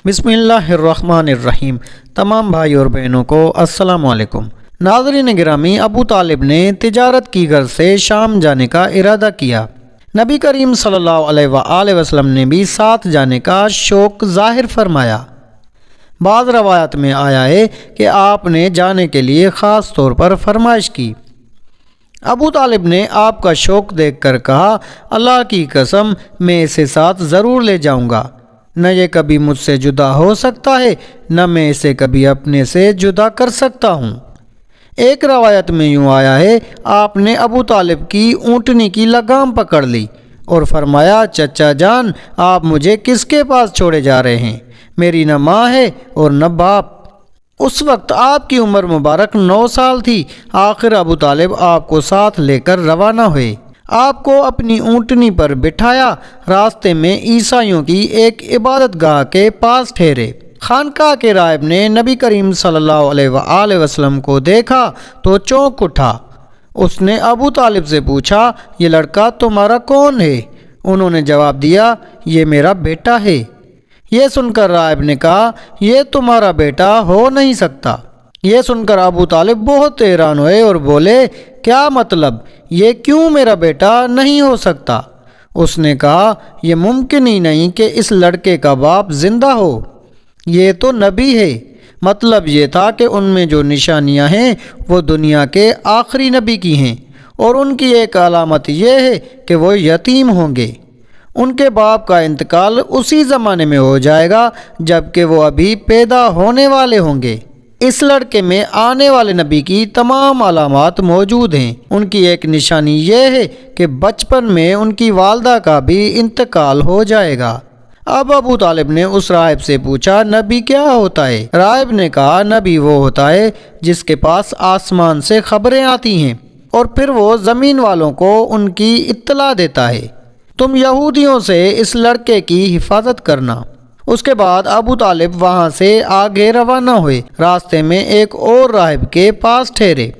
بسم اللہ الرحمن الرحیم۔ تمام بھائی اور بہنوں کو السلام علیکم۔ ناظرین گرامی، ابو طالب نے تجارت کی غرض سے شام جانے کا ارادہ کیا۔ نبی کریم صلی اللہ علیہ وآلہ وسلم نے بھی ساتھ جانے کا شوق ظاہر فرمایا۔ بعض روایات میں آیا ہے کہ آپ نے جانے کے لیے خاص طور پر فرمائش کی۔ ابو طالب نے آپ کا شوق دیکھ کر کہا، اللہ کی قسم میں اسے ساتھ ضرور لے جاؤں گا، نہ یہ کبھی مجھ سے جدا ہو سکتا ہے، نہ میں اسے کبھی اپنے سے جدا کر سکتا ہوں۔ ایک روایت میں یوں آیا ہے، آپ نے ابو طالب کی اونٹنی کی لگام پکڑ لی اور فرمایا، چچا جان، آپ مجھے کس کے پاس چھوڑے جا رہے ہیں؟ میری نہ ماں ہے اور نہ باپ۔ اس وقت آپ کی عمر مبارک 9 سال تھی۔ آخر ابو طالب آپ کو ساتھ لے کر روانہ ہوئے، آپ کو اپنی اونٹنی پر بٹھایا، راستے میں عیسائیوں کی ایک عبادت گاہ کے پاس ٹھہرے۔ خانقاہ کے راہب نے نبی کریم صلی اللہ علیہ وآلہ وسلم کو دیکھا تو چونک اٹھا۔ اس نے ابو طالب سے پوچھا، یہ لڑکا تمہارا کون ہے؟ انہوں نے جواب دیا، یہ میرا بیٹا ہے۔ یہ سن کر راہب نے کہا، یہ تمہارا بیٹا ہو نہیں سکتا۔ یہ سن کر ابو طالب بہت حیران ہوئے اور بولے، کیا مطلب؟ یہ کیوں میرا بیٹا نہیں ہو سکتا؟ اس نے کہا، یہ ممکن ہی نہیں کہ اس لڑکے کا باپ زندہ ہو، یہ تو نبی ہے۔ مطلب یہ تھا کہ ان میں جو نشانیاں ہیں وہ دنیا کے آخری نبی کی ہیں، اور ان کی ایک علامت یہ ہے کہ وہ یتیم ہوں گے۔ ان کے باپ کا انتقال اسی زمانے میں ہو جائے گا جب کہ وہ ابھی پیدا ہونے والے ہوں گے۔ اس لڑکے میں آنے والے نبی کی تمام علامات موجود ہیں۔ ان کی ایک نشانی یہ ہے کہ بچپن میں ان کی والدہ کا بھی انتقال ہو جائے گا۔ اب ابو طالب نے اس راہب سے پوچھا، نبی کیا ہوتا ہے؟ راہب نے کہا، نبی وہ ہوتا ہے جس کے پاس آسمان سے خبریں آتی ہیں اور پھر وہ زمین والوں کو ان کی اطلاع دیتا ہے۔ تم یہودیوں سے اس لڑکے کی حفاظت کرنا۔ اس کے بعد ابو طالب وہاں سے آگے روانہ ہوئے، راستے میں ایک اور راہب کے پاس ٹھہرے۔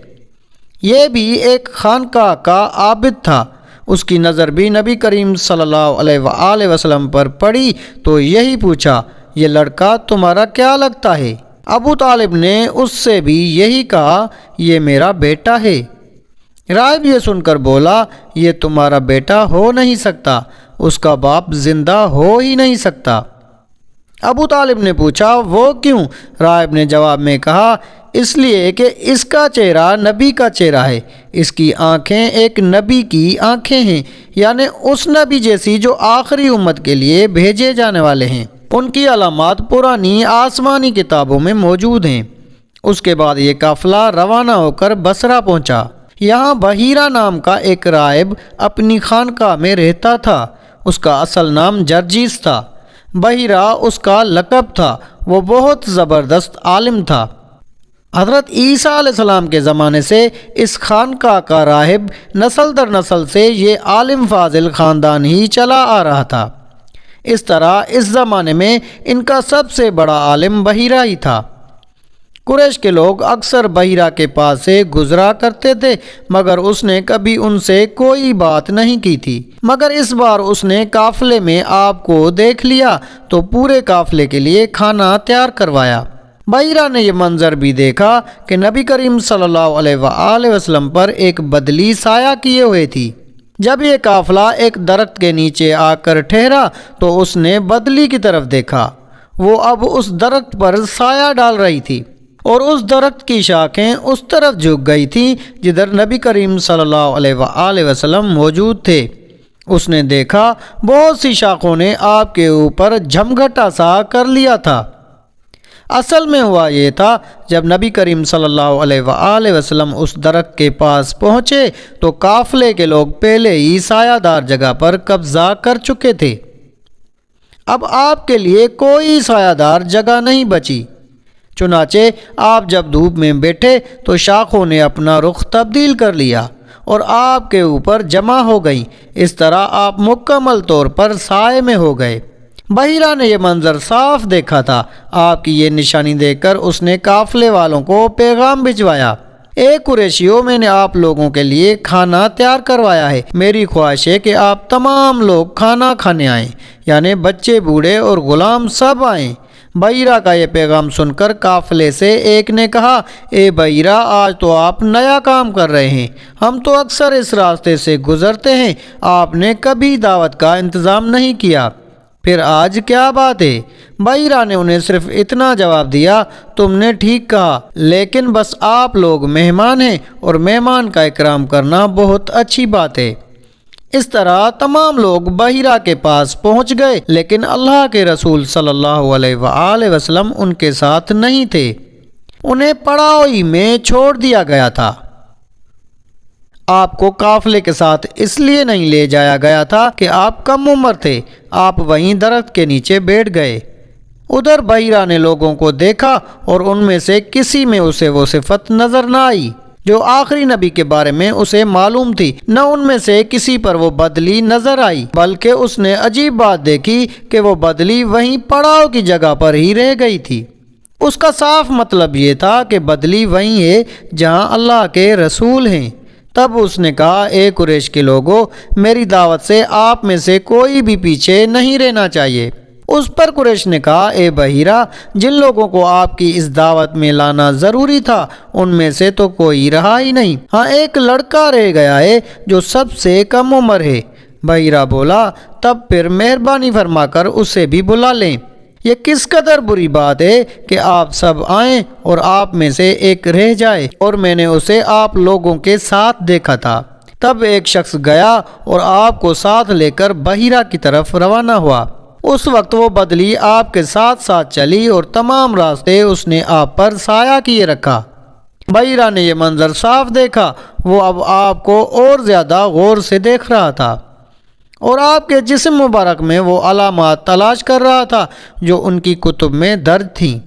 یہ بھی ایک خانقاہ کا عابد تھا۔ اس کی نظر بھی نبی کریم صلی اللہ علیہ وآلہ وسلم پر پڑی تو یہی پوچھا، یہ لڑکا تمہارا کیا لگتا ہے؟ ابو طالب نے اس سے بھی یہی کہا، یہ میرا بیٹا ہے۔ راہب یہ سن کر بولا، یہ تمہارا بیٹا ہو نہیں سکتا، اس کا باپ زندہ ہو ہی نہیں سکتا۔ ابو طالب نے پوچھا، وہ کیوں؟ راہب نے جواب میں کہا، اس لیے کہ اس کا چہرہ نبی کا چہرہ ہے، اس کی آنکھیں ایک نبی کی آنکھیں ہیں، یعنی اس نبی جیسی جو آخری امت کے لیے بھیجے جانے والے ہیں۔ ان کی علامات پرانی آسمانی کتابوں میں موجود ہیں۔ اس کے بعد یہ قافلہ روانہ ہو کر بصرہ پہنچا۔ یہاں بحیرہ نام کا ایک راہب اپنی خانقاہ میں رہتا تھا۔ اس کا اصل نام جرجیس تھا، بحیرہ اس کا لقب تھا۔ وہ بہت زبردست عالم تھا۔ حضرت عیسیٰ علیہ السلام کے زمانے سے اس خانقاہ کا راہب نسل در نسل سے یہ عالم فاضل خاندان ہی چلا آ رہا تھا۔ اس طرح اس زمانے میں ان کا سب سے بڑا عالم بحیرہ ہی تھا۔ قریش کے لوگ اکثر بحیرہ کے پاس سے گزرا کرتے تھے، مگر اس نے کبھی ان سے کوئی بات نہیں کی تھی۔ مگر اس بار اس نے قافلے میں آپ کو دیکھ لیا تو پورے قافلے کے لیے کھانا تیار کروایا۔ بحیرہ نے یہ منظر بھی دیکھا کہ نبی کریم صلی اللہ علیہ وآلہ وسلم پر ایک بدلی سایہ کیے ہوئے تھی۔ جب یہ قافلہ ایک درخت کے نیچے آ کر ٹھہرا تو اس نے بدلی کی طرف دیکھا۔ وہ اب اس درخت پر سایہ ڈال رہی تھی اور اس درخت کی شاخیں اس طرف جھک گئی تھیں جدھر نبی کریم صلی اللہ علیہ وآلہ وسلم موجود تھے۔ اس نے دیکھا بہت سی شاخوں نے آپ کے اوپر جھمگھٹا سا کر لیا تھا۔ اصل میں ہوا یہ تھا، جب نبی کریم صلی اللہ علیہ وآلہ وسلم اس درخت کے پاس پہنچے تو قافلے کے لوگ پہلے ہی سایہ دار جگہ پر قبضہ کر چکے تھے۔ اب آپ کے لیے کوئی سایہ دار جگہ نہیں بچی۔ چنانچہ آپ جب دھوپ میں بیٹھے تو شاخوں نے اپنا رخ تبدیل کر لیا اور آپ کے اوپر جمع ہو گئیں۔ اس طرح آپ مکمل طور پر سائے میں ہو گئے۔ بحیرہ نے یہ منظر صاف دیکھا تھا۔ آپ کی یہ نشانی دیکھ کر اس نے قافلے والوں کو پیغام بھجوایا، اے قریشیوں، میں نے آپ لوگوں کے لیے کھانا تیار کروایا ہے۔ میری خواہش ہے کہ آپ تمام لوگ کھانا کھانے آئیں، یعنی بچے، بوڑھے اور غلام سب آئیں۔ بحیرہ کا یہ پیغام سن کر قافلے سے ایک نے کہا، اے بحیرہ، آج تو آپ نیا کام کر رہے ہیں، ہم تو اکثر اس راستے سے گزرتے ہیں، آپ نے کبھی دعوت کا انتظام نہیں کیا، پھر آج کیا بات ہے؟ بحیرہ نے انہیں صرف اتنا جواب دیا، تم نے ٹھیک کہا، لیکن بس آپ لوگ مہمان ہیں اور مہمان کا اکرام کرنا بہت اچھی بات ہے۔ اس طرح تمام لوگ بحیرہ کے پاس پہنچ گئے، لیکن اللہ کے رسول صلی اللہ علیہ وآلہ وسلم ان کے ساتھ نہیں تھے، انہیں پڑاؤ میں چھوڑ دیا گیا تھا۔ آپ کو قافلے کے ساتھ اس لیے نہیں لے جایا گیا تھا کہ آپ کم عمر تھے، آپ وہیں درخت کے نیچے بیٹھ گئے۔ ادھر بحیرہ نے لوگوں کو دیکھا اور ان میں سے کسی میں اسے وہ صفت نظر نہ آئی جو آخری نبی کے بارے میں اسے معلوم تھی، نہ ان میں سے کسی پر وہ بدلی نظر آئی، بلکہ اس نے عجیب بات دیکھی کہ وہ بدلی وہیں پڑاؤ کی جگہ پر ہی رہ گئی تھی۔ اس کا صاف مطلب یہ تھا کہ بدلی وہیں ہے جہاں اللہ کے رسول ہیں۔ تب اس نے کہا، اے قریش کے لوگوں، میری دعوت سے آپ میں سے کوئی بھی پیچھے نہیں رہنا چاہیے۔ اس پر قریش نے کہا، اے بحیرہ، جن لوگوں کو آپ کی اس دعوت میں لانا ضروری تھا ان میں سے تو کوئی رہا ہی نہیں، ہاں ایک لڑکا رہ گیا ہے جو سب سے کم عمر ہے۔ بحیرہ بولا، تب پھر مہربانی فرما کر اسے بھی بلا لیں۔ یہ کس قدر بری بات ہے کہ آپ سب آئیں اور آپ میں سے ایک رہ جائے، اور میں نے اسے آپ لوگوں کے ساتھ دیکھا تھا۔ تب ایک شخص گیا اور آپ کو ساتھ لے کر بحیرہ کی طرف روانہ ہوا۔ اس وقت وہ بدلی آپ کے ساتھ ساتھ چلی اور تمام راستے اس نے آپ پر سایہ کیے رکھا۔ بحیرہ نے یہ منظر صاف دیکھا، وہ اب آپ کو اور زیادہ غور سے دیکھ رہا تھا اور آپ کے جسم مبارک میں وہ علامات تلاش کر رہا تھا جو ان کی کتب میں درج تھیں۔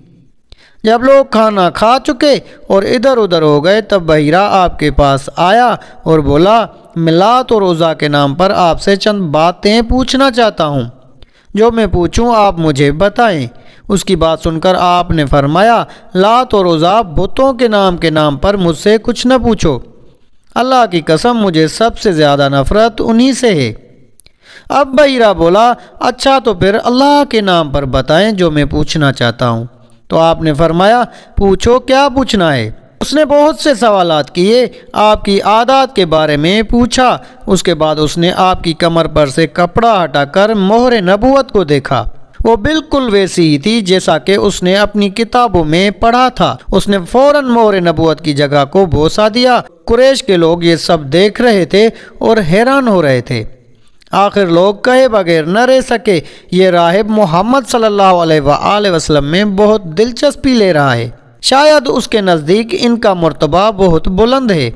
جب لوگ کھانا کھا چکے اور ادھر ادھر ہو گئے تب بحیرہ آپ کے پاس آیا اور بولا، میں لات اور عزیٰ کے نام پر آپ سے چند باتیں پوچھنا چاہتا ہوں، جو میں پوچھوں آپ مجھے بتائیں۔ اس کی بات سن کر آپ نے فرمایا، لات اور عزیٰ بتوں کے نام پر مجھ سے کچھ نہ پوچھو، اللہ کی قسم مجھے سب سے زیادہ نفرت انہی سے ہے۔ اب بحیرہ بولا، اچھا تو پھر اللہ کے نام پر بتائیں جو میں پوچھنا چاہتا ہوں۔ تو آپ نے فرمایا، پوچھو کیا پوچھنا ہے۔ اس نے بہت سے سوالات کیے، آپ کی عادات کے بارے میں پوچھا، اس کے بعد اس نے آپ کی کمر پر سے کپڑا ہٹا کر مہر نبوت کو دیکھا، وہ بالکل ویسی ہی تھی جیسا کہ اس نے اپنی کتابوں میں پڑھا تھا۔ اس نے فوراً مہر نبوت کی جگہ کو بوسہ دیا۔ قریش کے لوگ یہ سب دیکھ رہے تھے اور حیران ہو رہے تھے۔ آخر لوگ کہے بغیر نہ رہ سکے، یہ راہب محمد صلی اللہ علیہ وآلہ وسلم میں بہت دلچسپی لے رہا ہے، شاید اس کے نزدیک ان کا مرتبہ بہت بلند ہے۔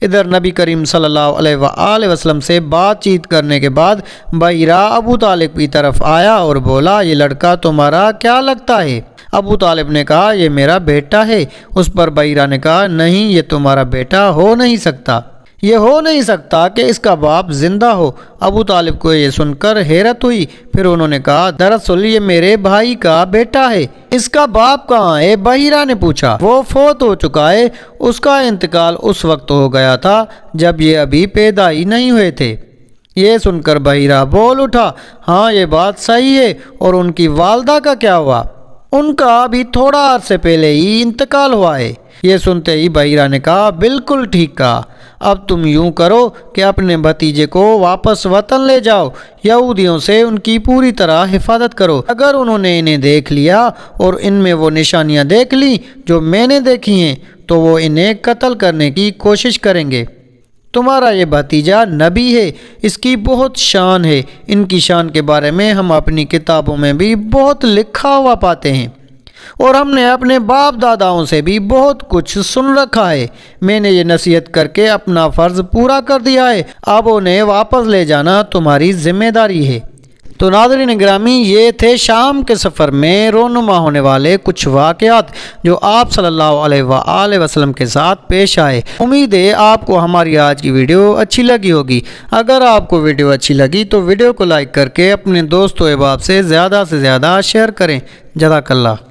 ادھر نبی کریم صلی اللہ علیہ وآلہ وسلم سے بات چیت کرنے کے بعد بحیرہ ابو طالب کی طرف آیا اور بولا، یہ لڑکا تمہارا کیا لگتا ہے؟ ابو طالب نے کہا، یہ میرا بیٹا ہے۔ اس پر بحیرہ نے کہا، نہیں، یہ تمہارا بیٹا ہو نہیں سکتا، یہ ہو نہیں سکتا کہ اس کا باپ زندہ ہو۔ ابو طالب کو یہ سن کر حیرت ہوئی، پھر انہوں نے کہا، دراصل یہ میرے بھائی کا بیٹا ہے۔ اس کا باپ کہاں ہے؟ بحیرہ نے پوچھا۔ وہ فوت ہو چکا ہے، اس کا انتقال اس وقت ہو گیا تھا جب یہ ابھی پیدا ہی نہیں ہوئے تھے۔ یہ سن کر بحیرہ بول اٹھا، ہاں یہ بات صحیح ہے، اور ان کی والدہ کا کیا ہوا؟ ان کا ابھی تھوڑا عرصے پہلے ہی انتقال ہوا ہے۔ یہ سنتے ہی بحیرہ نے کہا، بالکل ٹھیک کہا، اب تم یوں کرو کہ اپنے بھتیجے کو واپس وطن لے جاؤ، یہودیوں سے ان کی پوری طرح حفاظت کرو، اگر انہوں نے انہیں دیکھ لیا اور ان میں وہ نشانیاں دیکھ لیں جو میں نے دیکھی ہیں تو وہ انہیں قتل کرنے کی کوشش کریں گے۔ تمہارا یہ بھتیجا نبی ہے، اس کی بہت شان ہے، ان کی شان کے بارے میں ہم اپنی کتابوں میں بھی بہت لکھا ہوا پاتے ہیں، اور ہم نے اپنے باپ داداؤں سے بھی بہت کچھ سن رکھا ہے۔ میں نے یہ نصیحت کر کے اپنا فرض پورا کر دیا ہے، اب انہیں واپس لے جانا تمہاری ذمہ داری ہے۔ تو ناظرین گرامی، یہ تھے شام کے سفر میں رونما ہونے والے کچھ واقعات جو آپ صلی اللہ علیہ وآلہ وسلم کے ساتھ پیش آئے۔ امید ہے آپ کو ہماری آج کی ویڈیو اچھی لگی ہوگی۔ اگر آپ کو ویڈیو اچھی لگی تو ویڈیو کو لائک کر کے اپنے دوست و احباب سے زیادہ شیئر کریں۔ جزاک اللہ۔